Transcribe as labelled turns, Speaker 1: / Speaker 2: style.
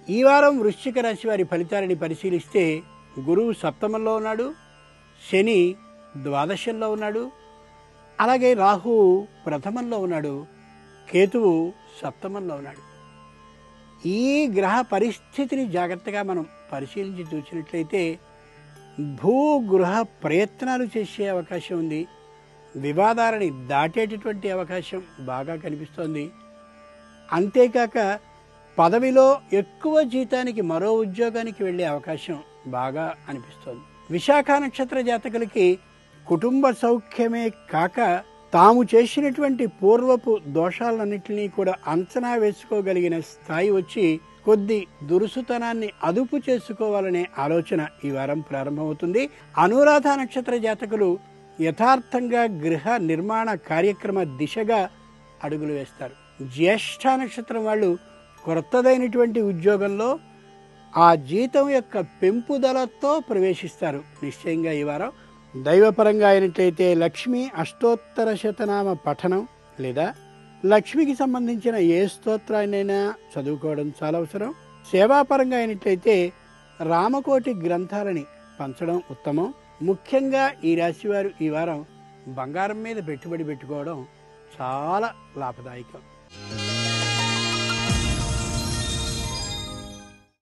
Speaker 1: ఈ వారం వృశ్చిక రాశి వారి ఫలితాలని పరిశీలిస్తే గురువు సప్తమంలో ఉన్నాడు, శని ద్వాదశంలో ఉన్నాడు, అలాగే రాహువు ప్రథమంలో ఉన్నాడు, కేతువు సప్తమంలో ఉన్నాడు. ఈ గ్రహ పరిస్థితిని జాగ్రత్తగా మనం పరిశీలించి చూసినట్లయితే భూగృహ ప్రయత్నాలు చేసే అవకాశం ఉంది, వివాదాలని దాటేటటువంటి అవకాశం బాగా కనిపిస్తోంది. అంతేకాక పదవిలో ఎక్కువ జీతానికి మరో ఉద్యోగానికి వెళ్ళే అవకాశం బాగా అనిపిస్తోంది. విశాఖ నక్షత్ర జాతకులకి కుటుంబ సౌఖ్యమే కాక తాము చేసినటువంటి పూర్వపు దోషాలన్నింటినీ కూడా అంచనా వేసుకోగలిగిన స్థాయి వచ్చి కొద్ది దురుసుతనాన్ని అదుపు చేసుకోవాలనే ఆలోచన ఈ వారం ప్రారంభమవుతుంది. అనురాధ నక్షత్ర జాతకులు యథార్థంగా గృహ నిర్మాణ కార్యక్రమ దిశగా అడుగులు వేస్తారు. జ్యేష్ఠ నక్షత్రం వాళ్ళు కొత్తదైనటువంటి ఉద్యోగంలో ఆ జీతం యొక్క పెంపుదలతో ప్రవేశిస్తారు. నిశ్చయంగా ఈ వారం దైవపరంగా అయినట్లయితే లక్ష్మీ అష్టోత్తర శతనామ పఠనం లేదా లక్ష్మికి సంబంధించిన ఏ స్తోత్రాన్నైనా చదువుకోవడం చాలా అవసరం. సేవాపరంగా అయినట్లయితే రామకోటి గ్రంథాలని పంచడం ఉత్తమం. ముఖ్యంగా ఈ రాశివారు ఈ వారం బంగారం మీద పెట్టుబడి పెట్టుకోవడం చాలా లాభదాయకం.